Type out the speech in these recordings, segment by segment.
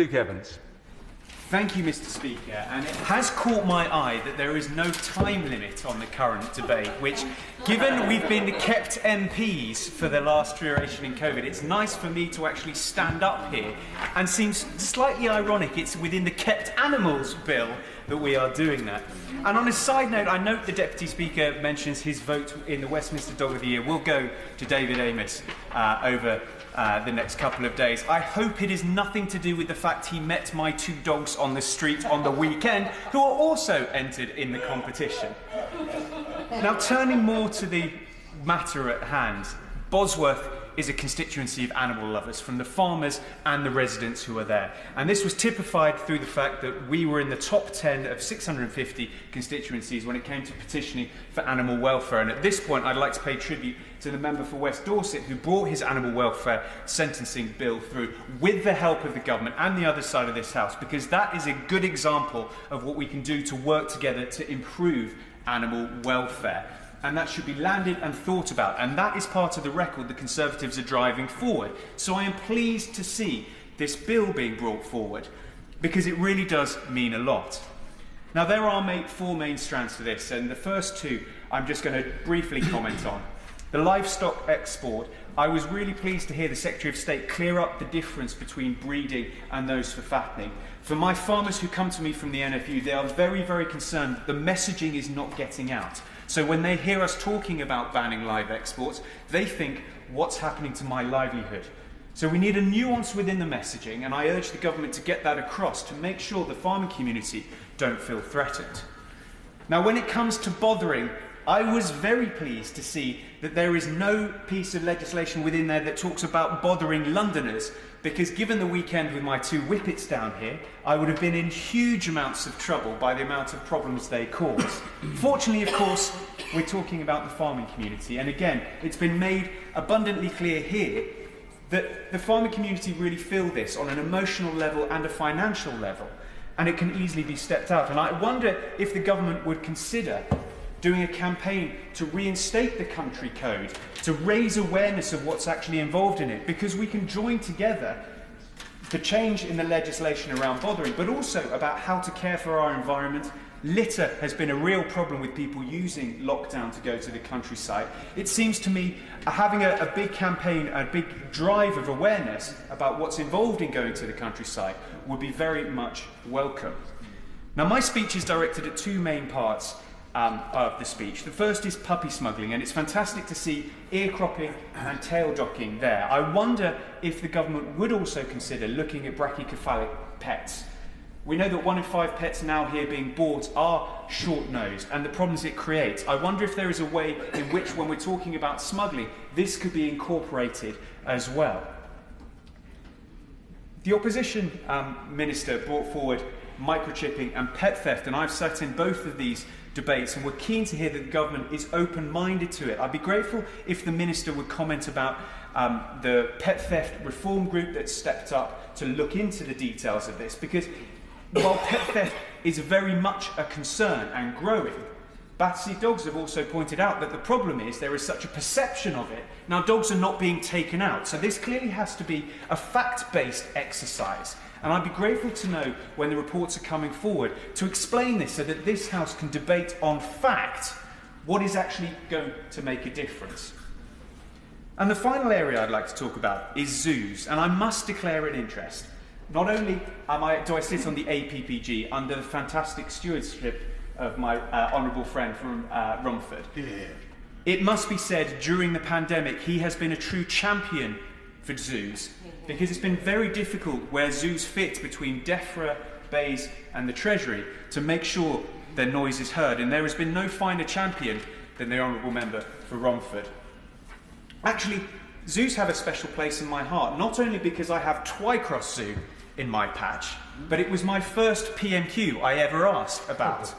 Luke Evans. Thank you, Mr. Speaker, and it has caught my eye that there is no time limit on the current debate, which, given we've been kept MPs for the last duration in COVID, it's nice for me to actually stand up here, and seems slightly ironic it's within the Kept Animals Bill that we are doing that. And on a side note, I note the Deputy Speaker mentions his vote in the Westminster Dog of the Year will go to David Amos over the next couple of days. I hope it is nothing to do with the fact he met my two dogs on the street on the weekend, who are also entered in the competition. Now, turning more to the matter at hand, Bosworth is a constituency of animal lovers, from the farmers and the residents who are there. And this was typified through the fact that we were in the top 10 of 650 constituencies when it came to petitioning for animal welfare. And at this point, I'd like to pay tribute to the member for West Dorset who brought his animal welfare sentencing bill through with the help of the government and the other side of this house, because that is a good example of what we can do to work together to improve animal welfare. And that should be landed and thought about. And that is part of the record the Conservatives are driving forward. So I am pleased to see this bill being brought forward, because it really does mean a lot. Now, there are four main strands to this, and the first two I'm just going to briefly comment on. The livestock export. I was really pleased to hear the Secretary of State clear up the difference between breeding and those for fattening. For my farmers who come to me from the NFU, they are very, very concerned that the messaging is not getting out. So when they hear us talking about banning live exports, they think, what's happening to my livelihood? So we need a nuance within the messaging, and I urge the government to get that across to make sure the farming community don't feel threatened. Now, when it comes to bothering, I was very pleased to see that there is no piece of legislation within there that talks about bothering Londoners, because given the weekend with my two whippets down here, I would have been in huge amounts of trouble by the amount of problems they cause. Fortunately, of course, we're talking about the farming community, and again, it's been made abundantly clear here that the farming community really feel this on an emotional level and a financial level, and it can easily be stepped out. And I wonder if the government would consider doing a campaign to reinstate the country code, to raise awareness of what's actually involved in it, because we can join together the change in the legislation around bothering, but also about how to care for our environment. Litter has been a real problem with people using lockdown to go to the countryside. It seems to me having a big campaign, a big drive of awareness about what's involved in going to the countryside would be very much welcome. Now, my speech is directed at two main parts of the speech. The first is puppy smuggling, and it's fantastic to see ear cropping and tail docking there. I wonder if the government would also consider looking at brachycephalic pets. We know that 1 in 5 pets now here being bought are short-nosed, and the problems it creates. I wonder if there is a way in which, when we're talking about smuggling, this could be incorporated as well. The opposition minister brought forward microchipping and pet theft, and I've sat in both of these debates, and we're keen to hear that the government is open-minded to it. I'd be grateful if the minister would comment about the pet theft reform group that stepped up to look into the details of this, because while pet theft is very much a concern and growing, Battersea Dogs have also pointed out that the problem is there is such a perception of it. Now, dogs are not being taken out, so this clearly has to be a fact-based exercise. And I'd be grateful to know when the reports are coming forward to explain this so that this House can debate on fact what is actually going to make a difference. And the final area I'd like to talk about is zoos, and I must declare an interest. Not only do I sit on the APPG under the fantastic stewardship of my honourable friend from Romford. Yeah. It must be said, during the pandemic, he has been a true champion for zoos, because it's been very difficult where zoos fit between DEFRA, Bays and the Treasury to make sure their noise is heard, and there has been no finer champion than the honourable member for Romford. Actually, zoos have a special place in my heart, not only because I have Twycross Zoo in my patch, but it was my first PMQ I ever asked about.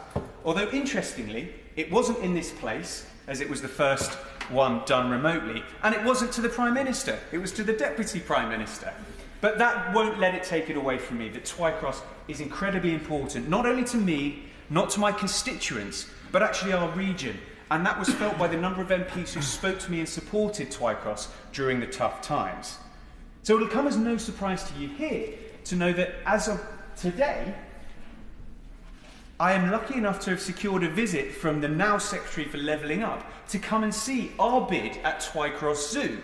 Although, interestingly, it wasn't in this place, as it was the first one done remotely, and it wasn't to the Prime Minister, it was to the Deputy Prime Minister. But that won't let it take it away from me that Twycross is incredibly important, not only to me, not to my constituents, but actually our region. And that was felt by the number of MPs who spoke to me and supported Twycross during the tough times. So it'll come as no surprise to you here to know that as of today, I am lucky enough to have secured a visit from the now Secretary for Levelling Up to come and see our bid at Twycross Zoo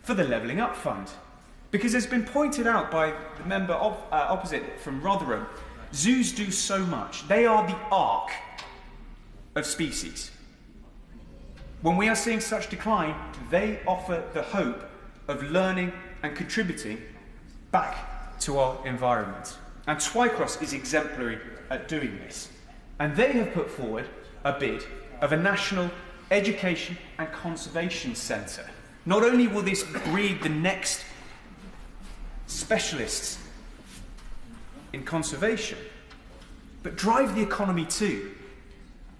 for the Levelling Up Fund. Because as been pointed out by the member opposite from Rotherham, zoos do so much. They are the ark of species. When we are seeing such decline, they offer the hope of learning and contributing back to our environment. And Twycross is exemplary at doing this. And they have put forward a bid of a national education and conservation centre. Not only will this breed the next specialists in conservation, but drive the economy too.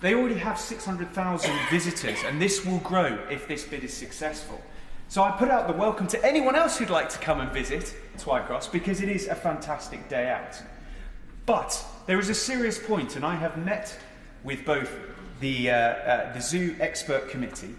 They already have 600,000 visitors, and this will grow if this bid is successful. So I put out the welcome to anyone else who'd like to come and visit Twycross, because it is a fantastic day out. But there is a serious point, and I have met with both the Zoo Expert Committee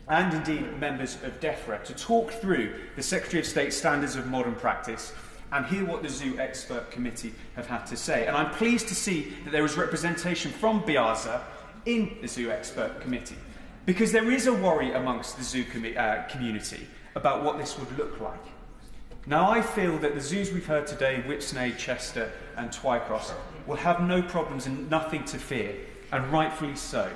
and indeed members of DEFRA to talk through the Secretary of State Standards of Modern Practice and hear what the Zoo Expert Committee have had to say. And I'm pleased to see that there is representation from BIAZA in the Zoo Expert Committee, because there is a worry amongst the zoo community about what this would look like. Now, I feel that the zoos we've heard today, Whipsnade, Chester and Twycross, will have no problems and nothing to fear, and rightfully so.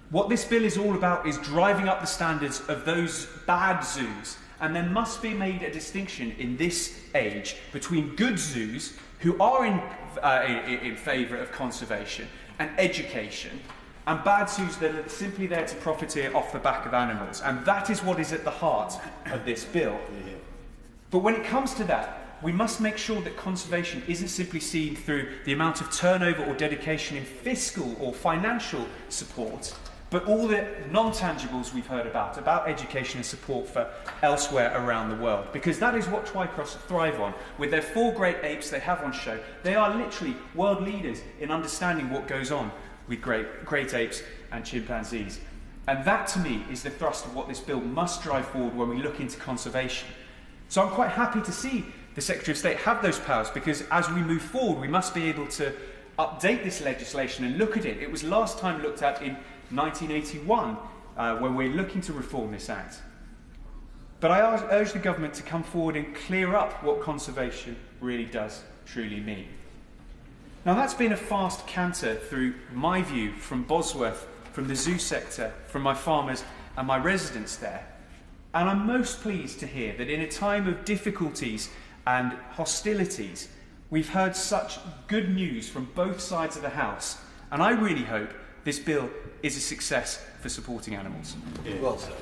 What this bill is all about is driving up the standards of those bad zoos, and there must be made a distinction in this age between good zoos, who are in favour of conservation and education, and bad zoos that are simply there to profiteer off the back of animals. And that is what is at the heart of this bill. But when it comes to that, we must make sure that conservation isn't simply seen through the amount of turnover or dedication in fiscal or financial support, but all the non-tangibles we've heard about education and support for elsewhere around the world. Because that is what Twycross thrive on. With their 4 great apes they have on show, they are literally world leaders in understanding what goes on with great apes and chimpanzees. And that, to me, is the thrust of what this bill must drive forward when we look into conservation. So I'm quite happy to see the Secretary of State have those powers, because as we move forward, we must be able to update this legislation and look at it. It was last time looked at in 1981, when we're looking to reform this Act. But I urge the government to come forward and clear up what conservation really does truly mean. Now, that's been a fast canter through my view from Bosworth, from the zoo sector, from my farmers and my residents there. And I'm most pleased to hear that in a time of difficulties and hostilities, we've heard such good news from both sides of the House. And I really hope this bill is a success for supporting animals. Well said.